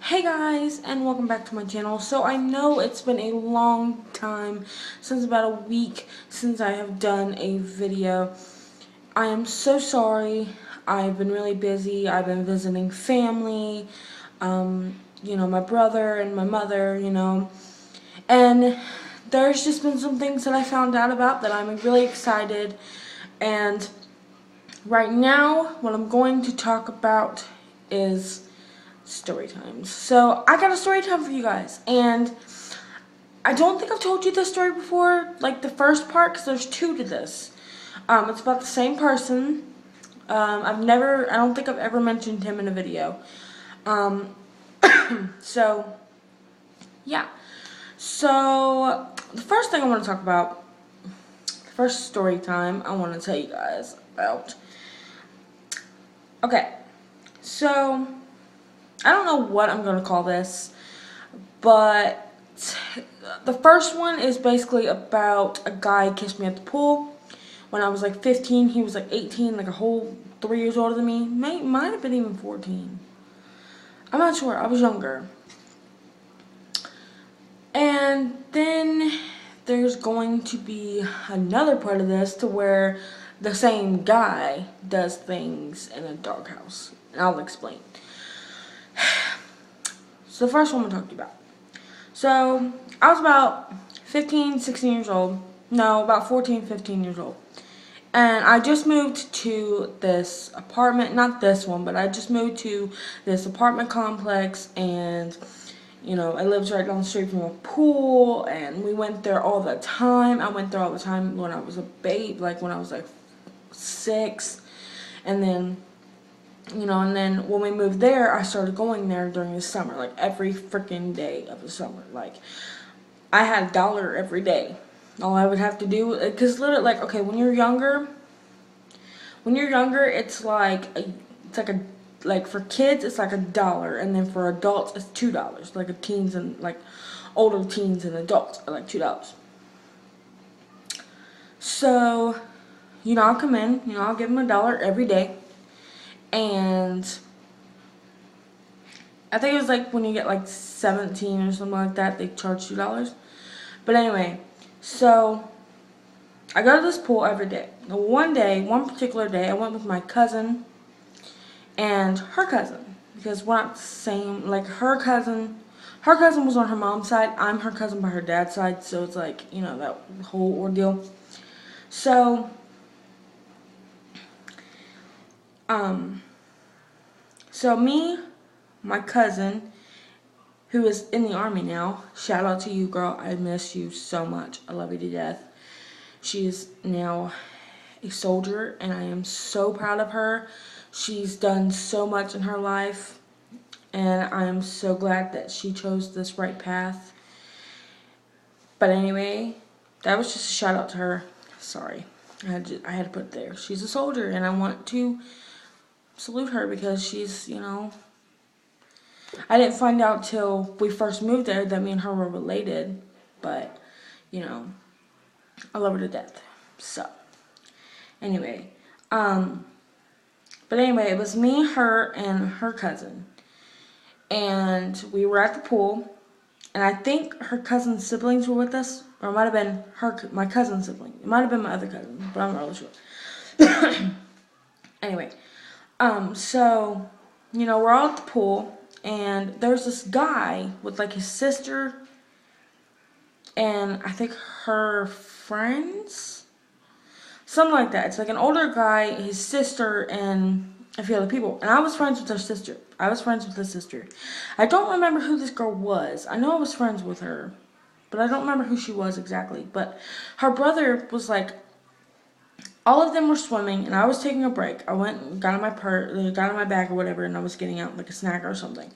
Hey guys, and welcome back to my channel. So I know it's been a long time, since about a week since I have done a video. I am so sorry. I've been really busy. I've been visiting family, my brother and my mother, and there's just been some things that I found out about that I'm really excited. And right now, what I'm going to talk about is story times. So I got a story time for you guys, and I don't think I've told you this story before, like the first part, because there's two to this. It's about the same person. I don't think I've ever mentioned him in a video. Um, so, yeah. So, the first thing I want to talk about, the first story time I want to tell you guys about. Okay, so I don't know what I'm going to call this, but the first one is basically about a guy kissed me at the pool when I was like 15. He was like 18, like a whole 3 years older than me. Might have been even 14. I'm not sure. I was younger. And then there's going to be another part of this to where the same guy does things in a doghouse. And I'll explain. So the first one I'm going to talk to you about. So I was about 15, 16 years old. No, about 14, 15 years old. And I just moved to this apartment, not this one, but I just moved to this apartment complex, and it lives right down the street from a pool, and we went there all the time. I went there all the time when I was a babe, like when I was like 6, and then when we moved there, I started going there during the summer, like every freaking day of the summer. Like, I had $1 every day. All I would have to do, because literally, like, okay, when you're younger, like for kids, it's like $1, and then for adults, it's $2. Like teens and like older teens and adults are like $2. So, I'll come in, I'll give them $1 every day, and I think it was like when you get like 17 or something like that, they charge $2. But anyway, so I go to this pool every day. Now, one particular day, I went with my cousin and her cousin, because we're not the same. Like her cousin was on her mom's side. I'm her cousin by her dad's side, so it's like that whole ordeal. So, me, my cousin, who is in the army now. Shout out to you, girl. I miss you so much. I love you to death. She is now a soldier, and I am so proud of her. She's done so much in her life, and I am so glad that she chose this right path. But anyway, that was just a shout out to her. Sorry, I had to put it there. She's a soldier, and I want to salute her because she's, I didn't find out till we first moved there that me and her were related, but, I love her to death. So, anyway, it was me, her, and her cousin, and we were at the pool, and I think her cousin's siblings were with us, or it might have been my cousin's sibling. It might have been my other cousin, but I'm not really sure. Anyway, so, we're all at the pool, and there's this guy with, like, his sister, and I think her friends? Something like that. It's like an older guy, his sister, and a few other people. And I was friends with her sister. I don't remember who this girl was. I know I was friends with her, but I don't remember who she was exactly. But her brother was like, all of them were swimming, and I was taking a break. I went and got in my bag or whatever, and I was getting out like a snack or something.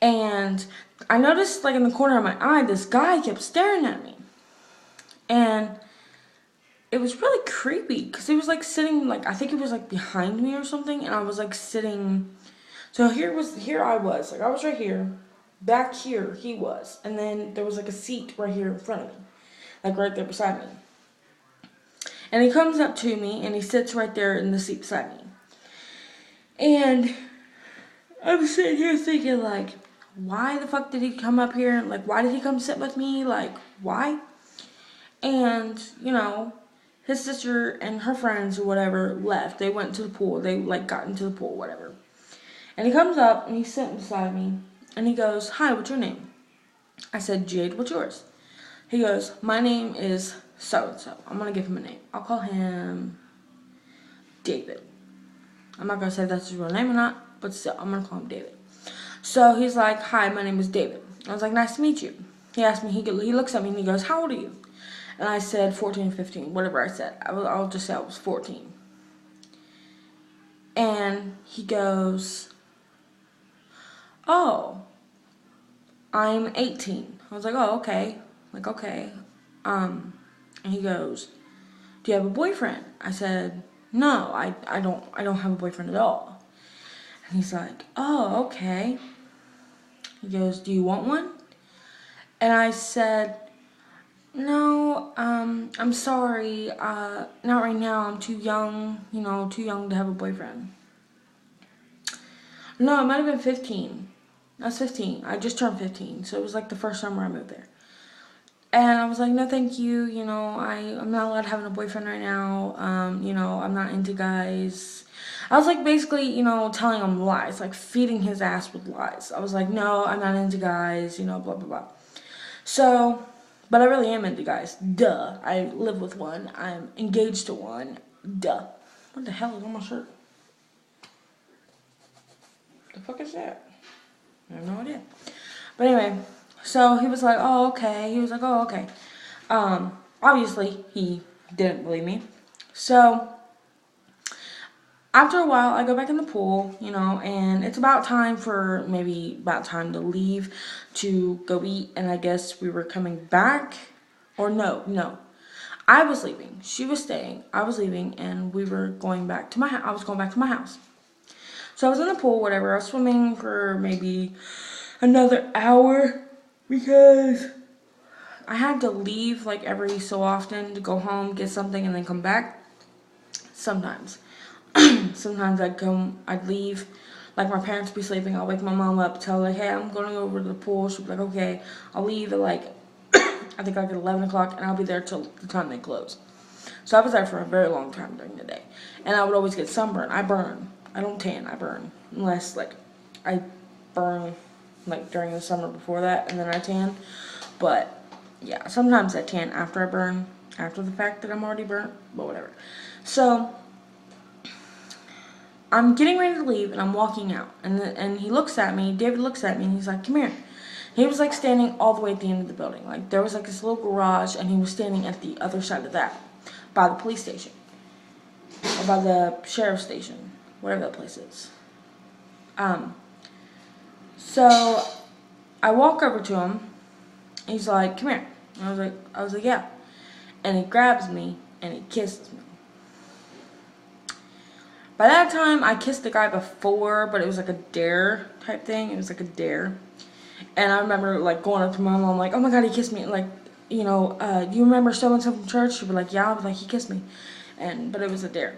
And I noticed, like, in the corner of my eye, this guy kept staring at me. And it was really creepy, because he was, like, sitting, like, I think it was, like, behind me or something, and I was, like, sitting. So here I was, like, I was right here. Back here, he was. And then there was, like, a seat right here in front of me. Like, right there beside me. And he comes up to me, and he sits right there in the seat beside me. And I'm sitting here thinking, like, why the fuck did he come up here? Like, why did he come sit with me? Like, why? And, you know, his sister and her friends or whatever left. They went to the pool. They, like, got into the pool, whatever. And he comes up and he's sitting beside me. And he goes, hi, what's your name? I said, Jade, what's yours? He goes, my name is so-and-so. I'm going to give him a name. I'll call him David. I'm not going to say if that's his real name or not, but still, I'm going to call him David. So he's like, hi, my name is David. I was like, nice to meet you. He asked me, he looks at me and he goes, how old are you? And I said 14, 15, whatever I said. I'll just say I was 14. And he goes, oh, I'm 18. I was like, oh, okay. Like, okay. And he goes, do you have a boyfriend? I said, no, I don't have a boyfriend at all. And he's like, oh, okay. He goes, do you want one? And I said, no, I'm sorry, not right now, I'm too young, you know, too young to have a boyfriend. No, it might have been 15. I was 15. I just turned 15, so it was like the first summer I moved there. And I was like, no, thank you, you know, I'm not allowed having a boyfriend right now, you know, I'm not into guys. I was like basically, you know, telling him lies, like feeding his ass with lies. I was like, no, I'm not into guys, you know, blah, blah, blah. So, but I really am into guys, duh. I live with one, I'm engaged to one, duh. What the hell is on my shirt? The fuck is that? I have no idea. But anyway, so he was like, oh, okay. He was like, oh, okay. Obviously, he didn't believe me. So, after a while, I go back in the pool, you know, and it's about time to leave to go eat. And I guess we were coming back. Or no. I was leaving. She was staying. I was leaving, and we were going back to my house. I was going back to my house. So I was in the pool, whatever. I was swimming for maybe another hour because I had to leave like every so often to go home, get something, and then come back. Sometimes. Sometimes I'd leave, like my parents would be sleeping, I'll wake my mom up, tell her, hey, I'm going over to the pool. She'll be like, okay. I'll leave at like, I think like at 11 o'clock, and I'll be there till the time they close. So I was there for a very long time during the day. And I would always get sunburned. I burn. I don't tan, I burn. Unless, like, I burn, like, during the summer before that, and then I tan. But, yeah, sometimes I tan after I burn, after the fact that I'm already burnt, but whatever. So, I'm getting ready to leave, and I'm walking out. And he looks at me, David looks at me, and he's like, come here. He was, like, standing all the way at the end of the building. Like, there was, like, this little garage, and he was standing at the other side of that, by the police station. Or by the sheriff's station. Whatever that place is. So I walk over to him. And he's like, come here. And I was like, yeah. And he grabs me and he kisses me. By that time, I kissed the guy before, but it was like a dare type thing. It was like a dare. And I remember like going up to my mom, like, oh my god, he kissed me. Like, you know, do you remember so-and-so from church? She'd be like, yeah. I was like, he kissed me. But it was a dare.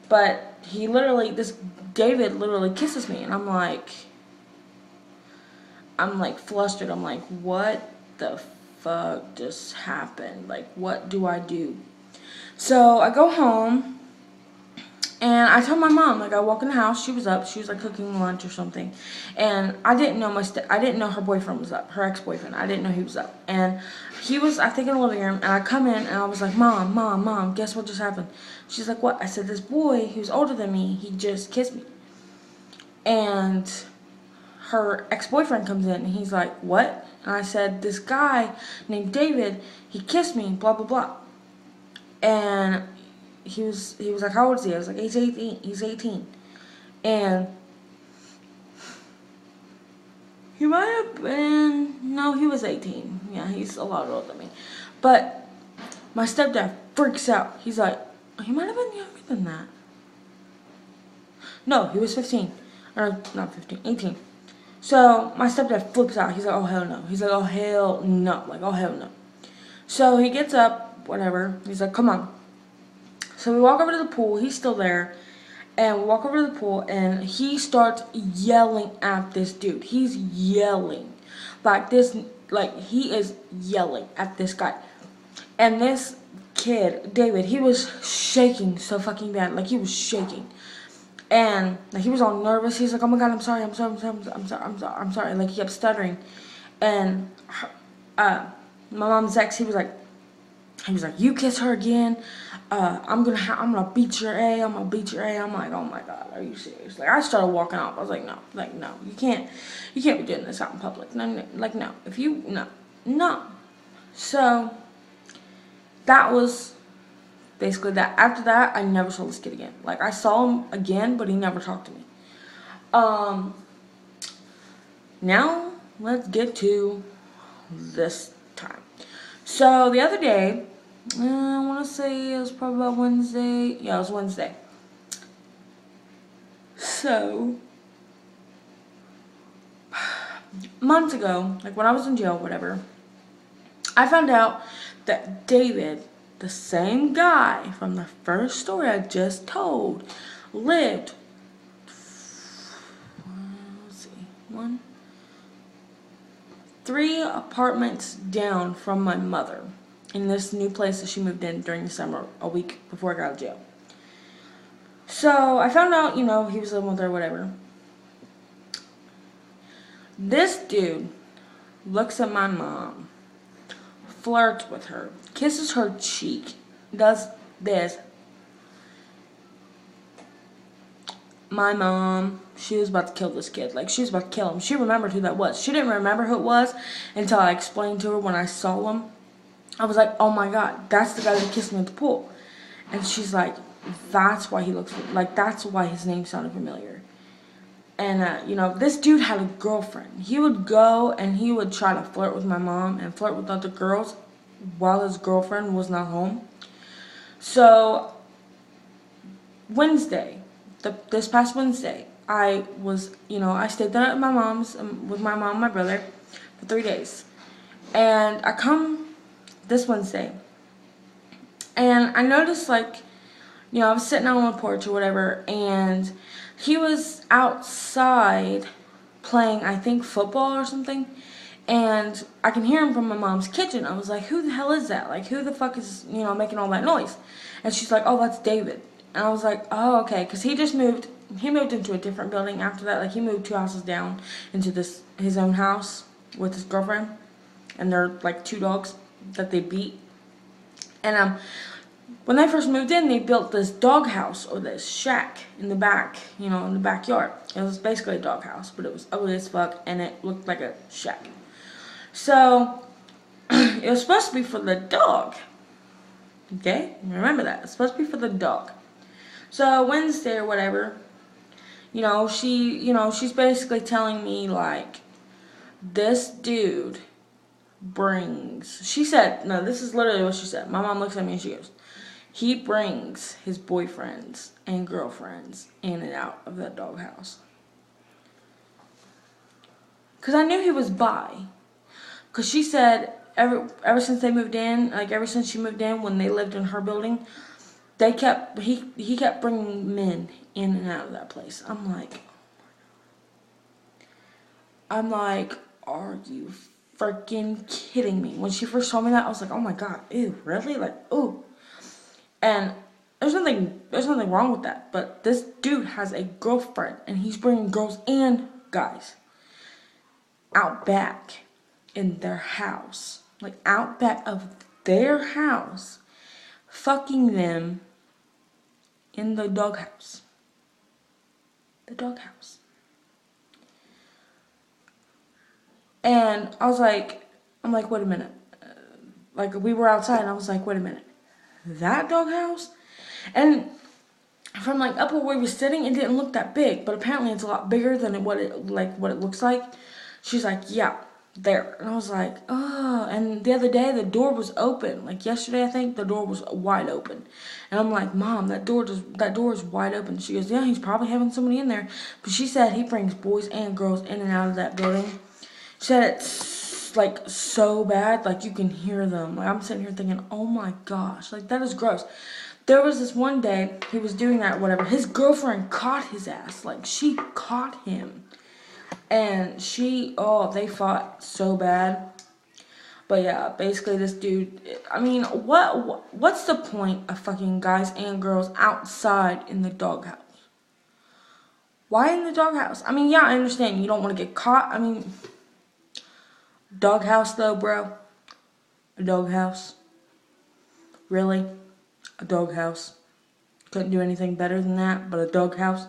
But this David literally kisses me, and I'm like flustered. I'm like, what the fuck just happened? Like, what do I do? So I go home, and I tell my mom, like, I walk in the house, she was up, she was like cooking lunch or something, and I didn't know her boyfriend was up, her ex-boyfriend. I didn't know he was up, and he was, I think, in the living room, and I come in, and I was like, Mom, guess what just happened? She's like, what? I said, this boy, who's older than me, he just kissed me. And her ex-boyfriend comes in, and he's like, what? And I said, this guy named David, he kissed me, blah, blah, blah. And he was like, how old is he? I was like, he's 18. And he might have been, no, he was 18. Yeah, he's a lot older than me. But my stepdad freaks out. He's like, he might have been younger than that. No, he was 15. Or, not 15, 18. So, my stepdad flips out. He's like, oh, hell no. He's like, oh, hell no. Like, oh, hell no. So, he gets up, whatever. He's like, come on. So, we walk over to the pool. He's still there. And we walk over to the pool, and he starts yelling at this dude. He's yelling. Like this, like he is yelling at this guy. And this kid, David, he was shaking so fucking bad. Like he was shaking. And like he was all nervous. He's like, "Oh my god, I'm sorry, I'm sorry, I'm sorry, I'm sorry, I'm sorry, I'm sorry." Like he kept stuttering. And my mom's ex, he was like, "You kiss her again, I'm gonna beat your A. I'm gonna beat your A." I'm like, "Oh my god, are you serious?" Like I started walking off. I was like, "No, you can't be doing this out in public. No, like no, if you no." So that was basically that. After that, I never saw this kid again. Like I saw him again, but he never talked to me. Now let's get to this time. So the other day, I want to say it was probably about Wednesday. Yeah, it was Wednesday. So months ago, like when I was in jail, whatever, I found out that David, the same guy from the first story I just told, lived, let's see, 3 apartments down from my mother in this new place that she moved in during the summer, a week before I got out of jail. So I found out, he was living with her, whatever. This dude looks at my mom, flirts with her, kisses her cheek, does this. My mom, she was about to kill this kid. Like, she was about to kill him. She remembered who that was. She didn't remember who it was until I explained to her when I saw him. I was like, "Oh my god, that's the guy that kissed me at the pool." And she's like, "That's why he looks, like, that's why his name sounded familiar." And, this dude had a girlfriend. He would go and he would try to flirt with my mom and flirt with other girls while his girlfriend was not home. So, this past Wednesday, I was, I stayed there at my mom's, with my mom and my brother for 3 days. And I come this Wednesday, and I noticed, like, I was sitting out on the porch or whatever, and he was outside playing, I think, football or something, and I can hear him from my mom's kitchen. I was like, "Who the hell is that? Like, who the fuck is, making all that noise?" And she's like, "Oh, that's David." And I was like, "Oh, okay," because he moved into a different building after that. Like, he moved 2 houses down into his own house with his girlfriend, and they're like 2 dogs that they beat. And when they first moved in, they built this dog house, or this shack in the back, in the backyard. It was basically a dog house, but it was ugly as fuck, and it looked like a shack. So it was supposed to be for the dog. Okay, remember that. It's supposed to be for the dog. So Wednesday or whatever, she's basically telling me, like, this dude brings, she said, no, this is literally what she said. My mom looks at me and she goes, "He brings his boyfriends and girlfriends in and out of that doghouse." Because I knew he was bi. Because she said ever since they moved in, like ever since she moved in, when they lived in her building, he kept bringing men in and out of that place. I'm like, "Are you freaking kidding me?" When she first told me that, I was like, "Oh my god, ew, really?" Like, ooh. And there's nothing wrong with that. But this dude has a girlfriend, and he's bringing girls and guys out back in their house, like out back of their house, fucking them in the doghouse. The doghouse. And I'm like, "Wait a minute." Like, we were outside, and I was like, "Wait a minute. That doghouse?" And from, like, up where we were sitting, it didn't look that big, but apparently it's a lot bigger than what it looks like. She's like, "Yeah, there." And I was like, "Oh." And the other day, the door was open. Like, yesterday, I think, the door was wide open. And I'm like, "Mom, that door is wide open." She goes, "Yeah, he's probably having somebody in there." But she said he brings boys and girls in and out of that building. She said it's, like, so bad, like, you can hear them. Like, I'm sitting here thinking, "Oh my gosh, like, that is gross." there was this one day he was doing that, whatever. His girlfriend caught his ass. Like, she caught him. And they fought so bad. But yeah, basically this dude, I mean, what's the point of fucking guys and girls outside in the doghouse? Why in the doghouse? I mean, yeah, I understand you don't want to get caught. I mean, doghouse though, bro. A doghouse. Really? A doghouse. Couldn't do anything better than that, but a doghouse.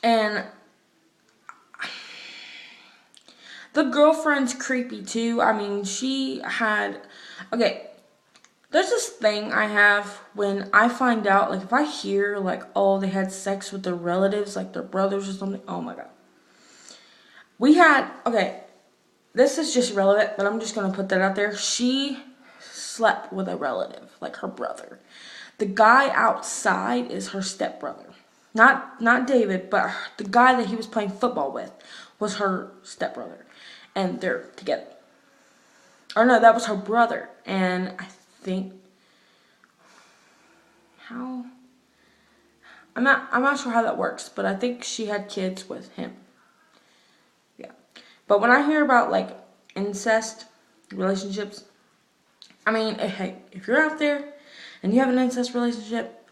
And the girlfriend's creepy too. I mean, okay, there's this thing I have when I find out, like, if I hear, like, oh, they had sex with their relatives, like their brothers or something. Oh my god. Okay, this is just irrelevant, but I'm just going to put that out there. She slept with a relative, like her brother. The guy outside is her stepbrother. Not David, but the guy that he was playing football with was her stepbrother. And they're together. Or no, that was her brother. And I think I'm not sure how that works, but I think she had kids with him. Yeah. But when I hear about, like, incest relationships, I mean, hey, if you're out there and you have an incest relationship,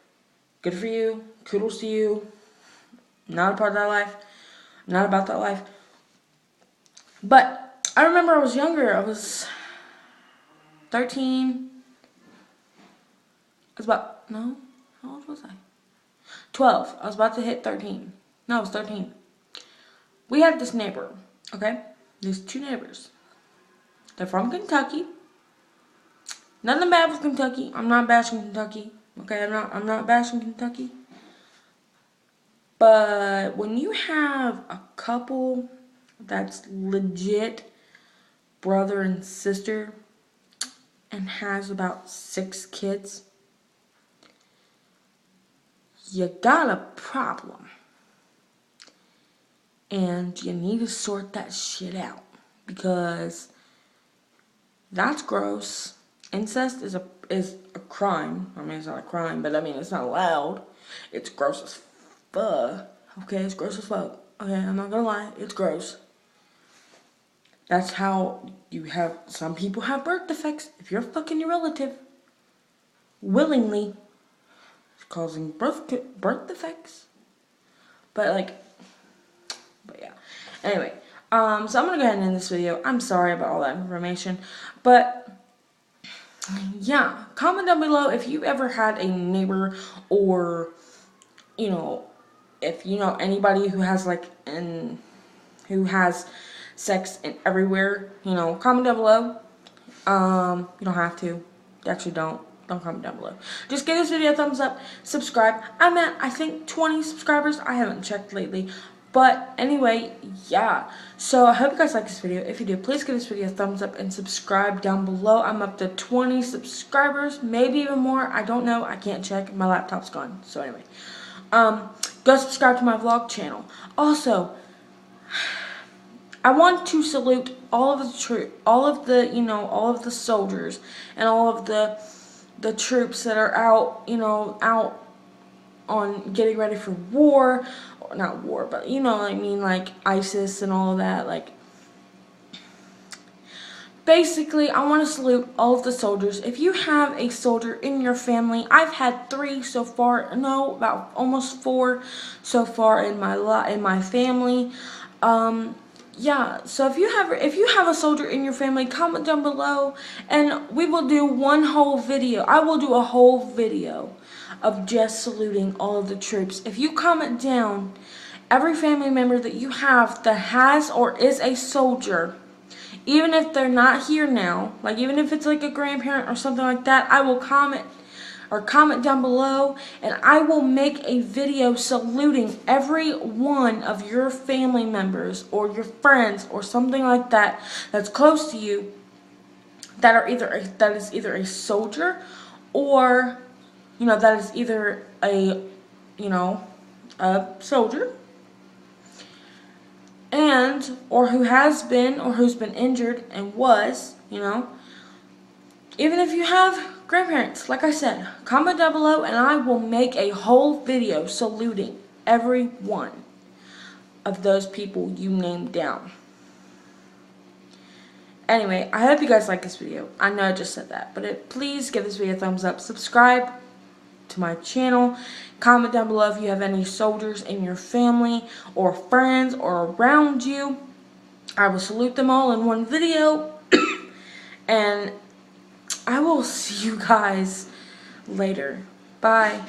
good for you. Kudos to you. Not a part of that life. Not about that life. But I remember I was younger. I was 13. How old was I? 12. I was about to hit 13. No, I was 13. We had this neighbor, okay? These two neighbors. They're from Kentucky. Nothing bad with Kentucky. I'm not bashing Kentucky. Okay, I'm not bashing Kentucky. But when you have a couple that's legit brother and sister and has about 6 kids, you got a problem. And you need to sort that shit out, because that's gross. Incest is a crime. I mean, it's not a crime, but I mean, it's not allowed. It's gross as fuck. Okay, it's gross as fuck. Okay, I'm not gonna lie, it's gross. That's how some people have birth defects. If you're fucking your relative willingly, it's causing birth defects. But yeah. Anyway, so I'm gonna go ahead and end this video. I'm sorry about all that information, but yeah, comment down below if you ever had a neighbor, or if you know anybody who has who has sex in everywhere. Comment down below. You don't have to. Actually, don't comment down below. Just give this video a thumbs up, subscribe. I'm at, I think, 20 subscribers. I haven't checked lately. But anyway, yeah. So I hope you guys like this video. If you do, please give this video a thumbs up and subscribe down below. I'm up to 20 subscribers, maybe even more. I don't know. I can't check. My laptop's gone. So anyway, go subscribe to my vlog channel. Also, I want to salute all of the soldiers and all of the troops that are out on getting ready for war. Not war, but you know what I mean, like ISIS and all of that. Basically, I want to salute all of the soldiers. If you have a soldier in your family, I've had 3 so far. No, about almost 4 so far in my family. Yeah, so if you have a soldier in your family, comment down below, and we will do one whole video. I will do a whole video of just saluting all of the troops. If you comment down every family member that you have that has or is a soldier, even if they're not here now, even if it's like a grandparent or something like that, I will comment down below, and I will make a video saluting every one of your family members or your friends or something like that that's close to you that is either a soldier, or that is either a soldier, or who has been or who's been injured and was, even if you have grandparents, like I said, comment down below and I will make a whole video saluting every one of those people you named down. Anyway, I hope you guys like this video. I know I just said that, but please give this video a thumbs up. Subscribe to my channel. Comment down below if you have any soldiers in your family or friends or around you. I will salute them all in one video. And I will see you guys later. Bye.